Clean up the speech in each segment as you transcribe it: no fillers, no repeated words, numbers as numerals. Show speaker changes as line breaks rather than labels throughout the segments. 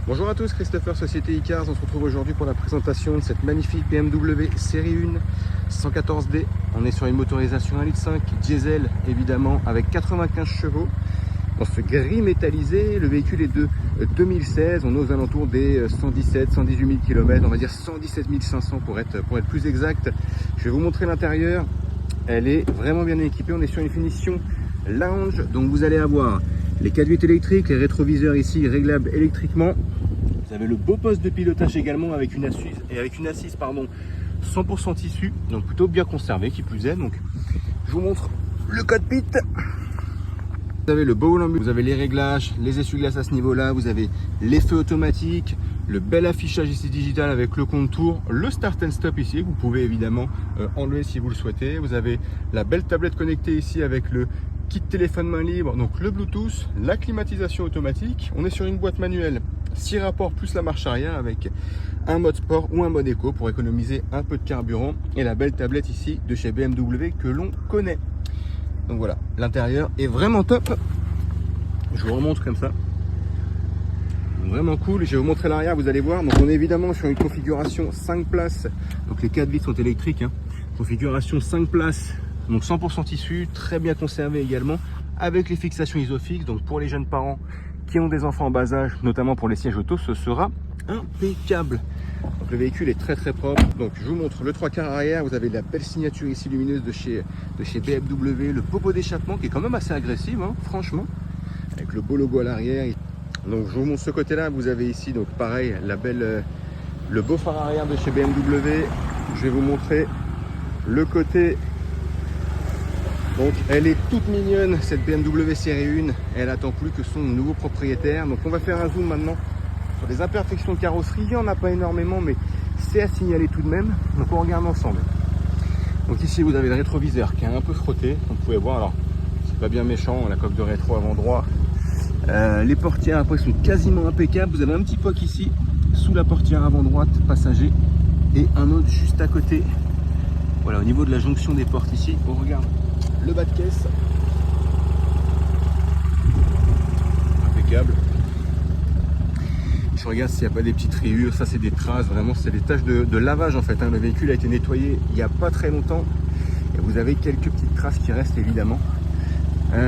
Bonjour à tous, Christopher, Société Icars. On se retrouve aujourd'hui pour la présentation de cette magnifique BMW série 1 114D. On est sur une motorisation 1,5 litre diesel, évidemment, avec 95 chevaux. Dans ce gris métallisé, le véhicule est de 2016. On est aux alentours des 117, 118 000 km, on va dire 117 500 pour être plus exact. Je vais vous montrer l'intérieur. Elle est vraiment bien équipée. On est sur une finition lounge, donc vous allez avoir les conduites électriques, les rétroviseurs ici réglables électriquement. Vous avez le beau poste de pilotage également avec une assise 100% tissu, donc plutôt bien conservé qui plus est. Donc je vous montre le cockpit. Vous avez le beau volant, vous avez les réglages, les essuie-glaces à ce niveau-là, vous avez les feux automatiques, le bel affichage ici digital avec le contour, le start and stop ici, que vous pouvez évidemment enlever si vous le souhaitez. Vous avez la belle tablette connectée ici avec le kit téléphone main libre, donc le Bluetooth, la climatisation automatique. On est sur une boîte manuelle 6 rapports plus la marche arrière avec un mode sport ou un mode éco pour économiser un peu de carburant, et la belle tablette ici de chez BMW que l'on connaît. Donc voilà, l'intérieur est vraiment top. Je vous remontre comme ça. Vraiment cool. Je vais vous montrer l'arrière, vous allez voir. Donc on est évidemment sur une configuration 5 places. Donc les 4 vitres sont électriques. Configuration 5 places, donc 100% tissu, très bien conservé également, avec les fixations Isofix. Donc pour les jeunes parents qui ont des enfants en bas âge, notamment pour les sièges auto, ce sera impeccable. Donc le véhicule est très propre. Donc je vous montre le 3/4 arrière. Vous avez la belle signature ici lumineuse de chez BMW, le popo d'échappement qui est quand même assez agressif, franchement, avec le beau logo à l'arrière. Donc je vous montre ce côté là. Vous avez ici donc pareil le beau phare arrière de chez BMW. Je vais vous montrer le côté. Donc elle est toute mignonne, cette BMW série 1. Elle attend plus que son nouveau propriétaire. Donc on va faire un zoom maintenant sur les imperfections de carrosserie. Il n'y en a pas énormément, mais c'est à signaler tout de même. Donc on regarde ensemble. Donc ici vous avez le rétroviseur qui est un peu frotté, comme vous pouvez voir. Alors c'est pas bien méchant, la coque de rétro avant droit. Les portières après sont quasiment impeccables. Vous avez un petit poc ici sous la portière avant droite passager et un autre juste à côté. Voilà, au niveau de la jonction des portes ici, on regarde le bas de caisse. Impeccable. Je regarde s'il n'y a pas des petites rayures. Ça c'est des traces, vraiment c'est des taches de lavage en fait. Le véhicule a été nettoyé il n'y a pas très longtemps. Et vous avez quelques petites traces qui restent évidemment.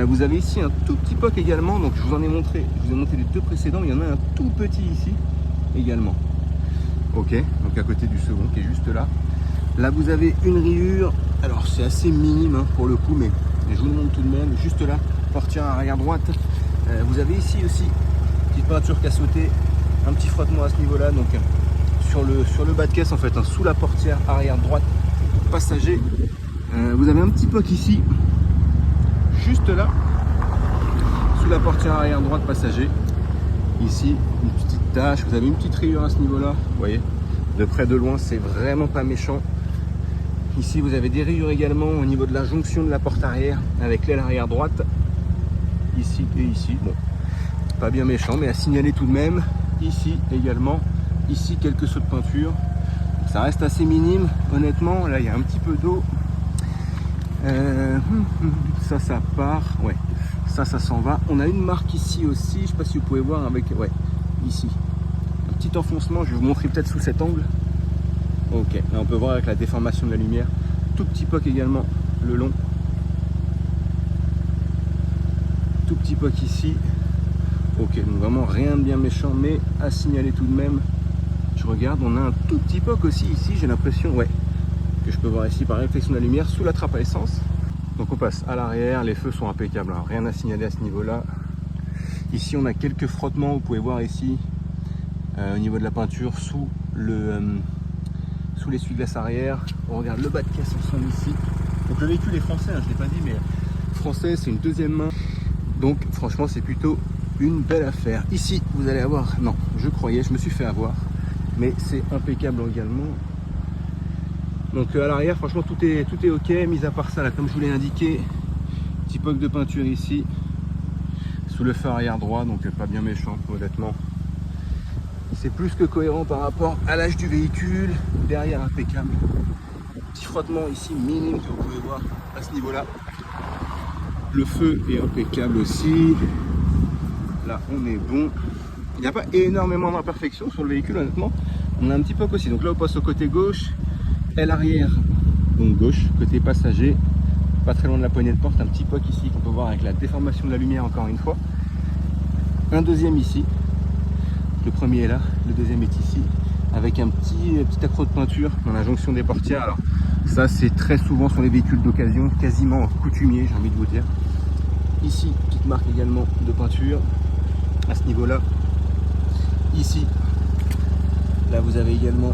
Vous avez ici un tout petit poc également. Donc je vous ai montré les deux précédents. Il y en a un tout petit ici également. Ok, donc à côté du second qui est juste là. Là vous avez une rayure, alors c'est assez minime pour le coup, mais je vous le montre tout de même, juste là, portière arrière droite. Vous avez ici aussi une petite peinture qui a sauté, un petit frottement à ce niveau là, donc sur le bas de caisse en fait, sous la portière arrière droite passager. Vous avez un petit poc ici, juste là, sous la portière arrière droite passager. Ici une petite tache, vous avez une petite rayure à ce niveau là, vous voyez, de près de loin c'est vraiment pas méchant. Ici vous avez des rayures également au niveau de la jonction de la porte arrière avec l'aile arrière droite, ici et ici. Bon, pas bien méchant mais à signaler tout de même. Ici également, ici quelques sauts de peinture, ça reste assez minime honnêtement. Là il y a un petit peu d'eau, ça part, ouais, ça s'en va. On a une marque ici aussi, je sais pas si vous pouvez voir avec, ouais, ici un petit enfoncement. Je vais vous montrer peut-être sous cet angle. Ok, là on peut voir avec la déformation de la lumière. Tout petit poc également le long. Tout petit poc ici. Ok, donc vraiment rien de bien méchant, mais à signaler tout de même. Je regarde, on a un tout petit poc aussi ici, j'ai l'impression, ouais, que je peux voir ici par réflexion de la lumière sous la trappe à essence. Donc on passe à l'arrière, les feux sont impeccables, hein, rien à signaler à ce niveau-là. Ici on a quelques frottements, vous pouvez voir ici au niveau de la peinture sous l'essuie-glace arrière. On regarde le bas de caisse ensemble ici. Donc le véhicule est français, je ne l'ai pas dit, mais français, c'est une deuxième main. Donc franchement c'est plutôt une belle affaire. Ici vous allez avoir, non je croyais, je me suis fait avoir, mais c'est impeccable également. Donc à l'arrière franchement tout est ok, mis à part ça là, comme je vous l'ai indiqué, petit poc de peinture ici sous le phare arrière droit, donc pas bien méchant honnêtement. C'est plus que cohérent par rapport à l'âge du véhicule. Derrière impeccable, petit frottement ici minime que vous pouvez voir à ce niveau là. Le feu est impeccable aussi, là on est bon. Il n'y a pas énormément d'imperfections sur le véhicule, honnêtement. On a un petit POC aussi. Donc là, on passe au côté gauche, aile arrière, donc gauche, côté passager, pas très loin de la poignée de porte. Un petit POC ici qu'on peut voir avec la déformation de la lumière encore une fois. Un deuxième ici. Le premier est là, le deuxième est ici, avec un petit accroc de peinture dans la jonction des portières. Alors ça, c'est très souvent sur les véhicules d'occasion, quasiment coutumier, j'ai envie de vous dire. Ici, petite marque également de peinture à ce niveau-là. Ici, là vous avez également,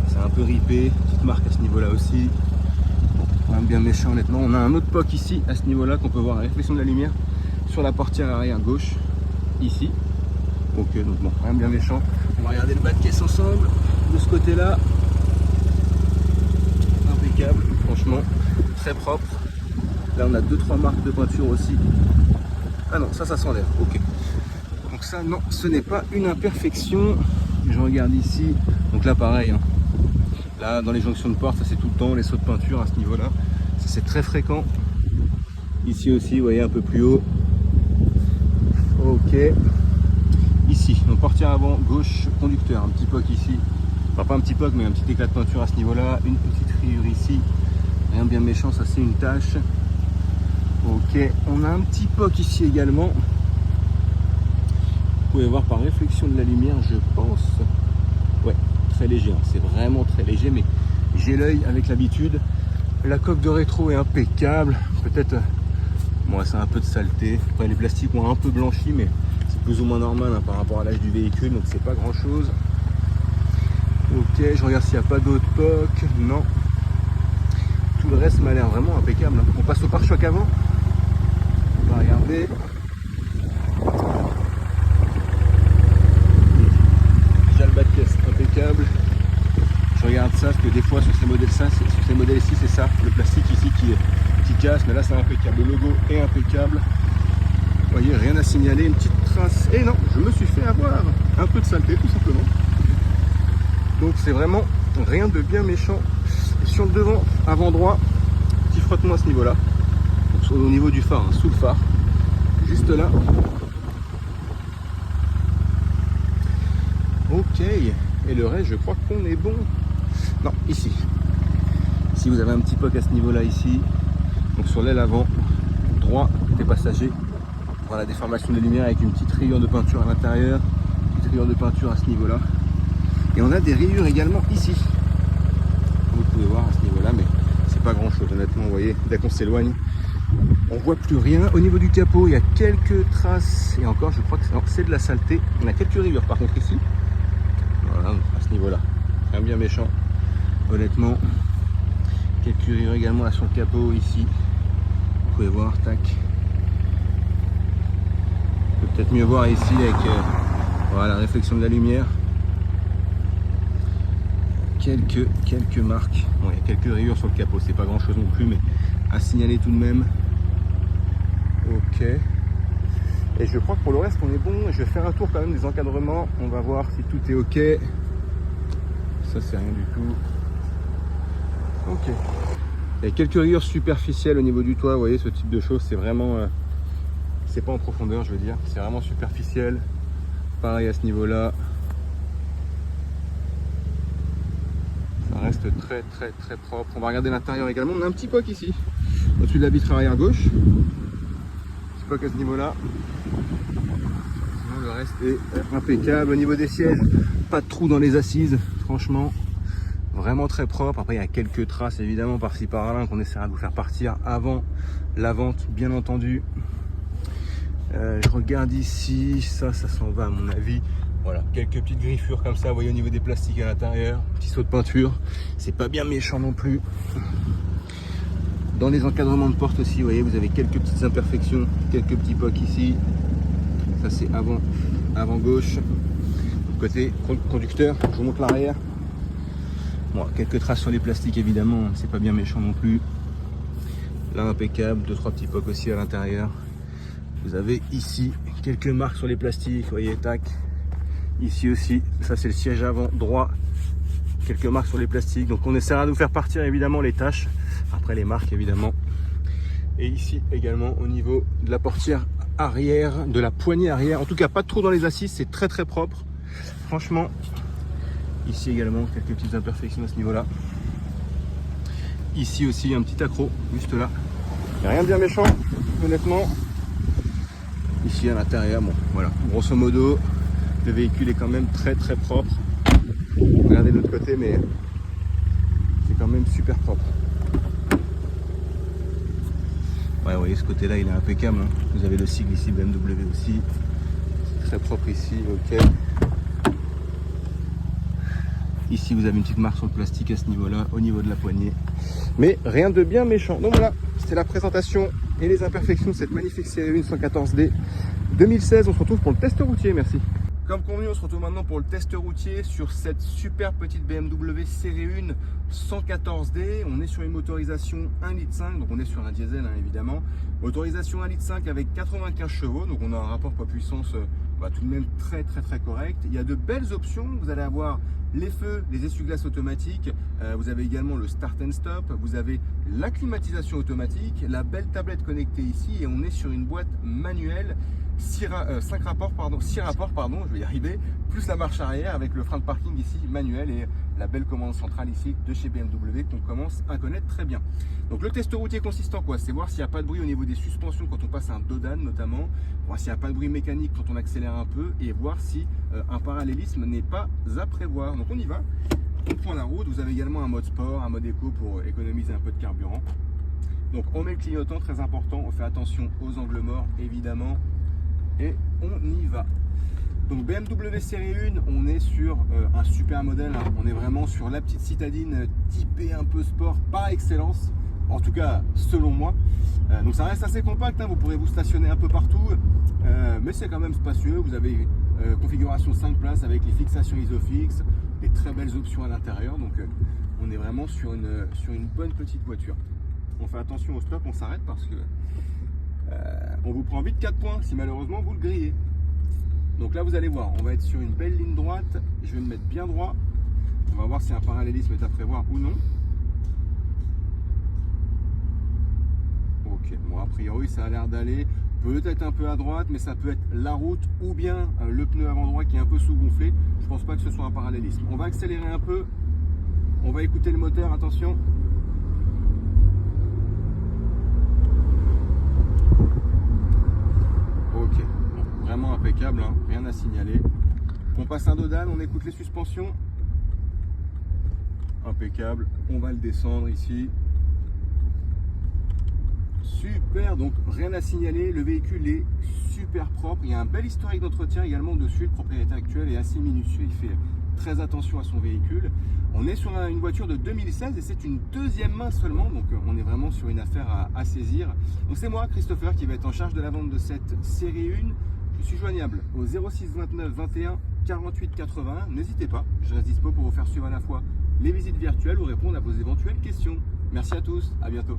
c'est un peu ripé, petite marque à ce niveau-là aussi. Bon, quand même bien méchant honnêtement. On a un autre POC ici à ce niveau-là qu'on peut voir la réflexion de la lumière sur la portière arrière gauche, ici. Ok, donc bon, quand même bien méchant. On va regarder le bas de caisse ensemble, de ce côté-là. Impeccable, franchement, très propre. Là on a 2-3 marques de peinture aussi. Ah non, ça s'enlève, ok. Donc ça, non, ce n'est pas une imperfection. Je regarde ici, donc là pareil, hein. Là dans les jonctions de porte, ça c'est tout le temps, les sauts de peinture à ce niveau-là. Ça c'est très fréquent. Ici aussi, vous voyez, un peu plus haut. Ok. Ici, donc portière avant, gauche, conducteur, un petit POC ici. Enfin pas un petit POC, mais un petit éclat de peinture à ce niveau-là. Une petite rayure ici. Rien bien méchant, ça c'est une tache. Ok, on a un petit POC ici également. Vous pouvez voir par réflexion de la lumière, je pense. Ouais, très léger, hein. C'est vraiment très léger, mais j'ai l'œil avec l'habitude. La coque de rétro est impeccable. Peut-être, bon, c'est un peu de saleté. Après, les plastiques ont un peu blanchi, mais c'est plus ou moins normal hein, par rapport à l'âge du véhicule, donc c'est pas grand chose. Ok, je regarde s'il n'y a pas d'autres POC. Non. Tout le reste m'a l'air vraiment impeccable. On passe au pare-choc avant. On va regarder. Déjà le bas de caisse impeccable. Je regarde ça parce que des fois sur ces modèles ici c'est ça, le plastique ici qui casse, mais là c'est impeccable. Le logo est impeccable. Vous voyez, rien à signaler, une petite trace. Et non, je me suis fait avoir un peu de saleté tout simplement. Donc c'est vraiment rien de bien méchant. Et sur le devant, avant droit, petit frottement à ce niveau-là. Au niveau du phare, hein, sous le phare. Juste là. Ok. Et le reste, je crois qu'on est bon. Non, ici. Si vous avez un petit POC à ce niveau-là ici. Donc sur l'aile avant, droit des passagers. Voilà, déformation de lumière avec une petite rayure de peinture à l'intérieur. Petite rayure de peinture à ce niveau-là. Et on a des rayures également ici. Vous pouvez voir à ce niveau-là, mais c'est pas grand-chose honnêtement. Vous voyez, dès qu'on s'éloigne, on voit plus rien. Au niveau du capot, il y a quelques traces. Et encore, je crois que c'est de la saleté. On a quelques rayures par contre ici. Voilà, à ce niveau-là. Rien bien méchant. Honnêtement. Quelques rayures également là sur le capot ici. Vous pouvez voir, tac. On peut peut-être mieux voir ici avec voilà, la réflexion de la lumière. Quelques marques. Bon, il y a quelques rayures sur le capot, c'est pas grand chose non plus, mais à signaler tout de même. Ok. Et je crois que pour le reste on est bon. Je vais faire un tour quand même des encadrements. On va voir si tout est ok. Ça c'est rien du tout. Ok. Il y a quelques rayures superficielles au niveau du toit. Vous voyez, ce type de choses, c'est vraiment... c'est pas en profondeur, je veux dire. C'est vraiment superficiel. Pareil à ce niveau-là. Ça reste très propre. On va regarder l'intérieur également. On a un petit POC ici, au-dessus de la vitre arrière gauche. Petit POC à ce niveau-là. Sinon le reste est impeccable. Au niveau des sièges, pas de trou dans les assises. Franchement, vraiment très propre. Après, il y a quelques traces évidemment par-ci par-là qu'on essaiera de vous faire partir avant la vente, bien entendu. Je regarde ici, ça s'en va à mon avis. Voilà, quelques petites griffures comme ça, vous voyez au niveau des plastiques à l'intérieur, petit saut de peinture, c'est pas bien méchant non plus. Dans les encadrements de porte aussi, vous voyez, vous avez quelques petites imperfections, quelques petits POC ici. Ça c'est avant gauche. Côté conducteur, je vous montre l'arrière. Bon, quelques traces sur les plastiques évidemment, c'est pas bien méchant non plus. Là impeccable, 2-3 petits POC aussi à l'intérieur. Vous avez ici quelques marques sur les plastiques, vous voyez, tac. Ici aussi, ça c'est le siège avant droit. Quelques marques sur les plastiques. Donc on essaiera de vous faire partir évidemment les taches. Après les marques évidemment. Et ici également au niveau de la portière arrière, de la poignée arrière. En tout cas, pas de trou dans les assises, c'est très très propre. Franchement, ici également, quelques petites imperfections à ce niveau-là. Ici aussi, un petit accroc, juste là. Il n'y a rien de bien méchant, honnêtement. Ici à l'intérieur, bon, voilà. Grosso modo, le véhicule est quand même très très propre. Regardez de l'autre côté, mais c'est quand même super propre. Ouais, vous voyez, ce côté-là, il est impeccable. Hein. Vous avez le sigle ici, BMW aussi. C'est très propre ici, ok. Ici, vous avez une petite marque sur le plastique à ce niveau-là, au niveau de la poignée. Mais rien de bien méchant. Donc voilà, c'était la présentation et les imperfections de cette magnifique série 1 114D 2016. On se retrouve pour le test routier, merci. Comme convenu, on se retrouve maintenant pour le test routier sur cette super petite BMW série 1 114D. On est sur une motorisation 1,5 litre, donc on est sur un diesel hein, évidemment. Motorisation 1,5 litre avec 95 chevaux, donc on a un rapport poids-puissance tout de même très correct. Il y a de belles options, vous allez avoir les feux, les essuie-glaces automatiques, vous avez également le start and stop, vous avez la climatisation automatique, la belle tablette connectée ici et on est sur une boîte manuelle. 6 rapports, je vais y arriver, plus la marche arrière avec le frein de parking ici manuel et la belle commande centrale ici de chez BMW qu'on commence à connaître très bien. Donc le test routier consiste en quoi? C'est voir s'il n'y a pas de bruit au niveau des suspensions quand on passe un dos d'âne notamment, voir s'il n'y a pas de bruit mécanique quand on accélère un peu et voir si un parallélisme n'est pas à prévoir. Donc on y va, on prend la route, vous avez également un mode sport, un mode éco pour économiser un peu de carburant. Donc on met le clignotant, très important, on fait attention aux angles morts évidemment. Et on y va. Donc BMW série 1, on est sur un super modèle, hein. On est vraiment sur la petite citadine typée un peu sport par excellence, en tout cas selon moi. Donc ça reste assez compact, hein. Vous pourrez vous stationner un peu partout, mais c'est quand même spacieux. Vous avez configuration 5 places avec les fixations Isofix, des très belles options à l'intérieur, donc on est vraiment sur une bonne petite voiture. On fait attention au stop, on s'arrête parce que on vous prend vite 4 points si malheureusement vous le grillez. Donc là vous allez voir, on va être sur une belle ligne droite, je vais me mettre bien droit, on va voir si un parallélisme est à prévoir ou non. Ok, bon a priori ça a l'air d'aller, peut-être un peu à droite, mais ça peut être la route ou bien le pneu avant droit qui est un peu sous-gonflé. Je pense pas que ce soit un parallélisme. On va accélérer un peu, on va écouter le moteur, attention. Ok, bon, vraiment impeccable, hein, rien à signaler. On passe un dos d'âne, on écoute les suspensions. Impeccable, on va le descendre ici. Super, donc rien à signaler, le véhicule est super propre. Il y a un bel historique d'entretien également dessus. Le propriétaire actuel est assez minutieux, il fait très attention à son véhicule. On est sur une voiture de 2016 et c'est une deuxième main seulement, donc on est vraiment sur une affaire à saisir. Donc c'est moi, Christopher, qui va être en charge de la vente de cette série 1. Je suis joignable au 06 29 21 48 80. N'hésitez pas, je reste dispo pour vous faire suivre à la fois les visites virtuelles ou répondre à vos éventuelles questions. Merci à tous, à bientôt.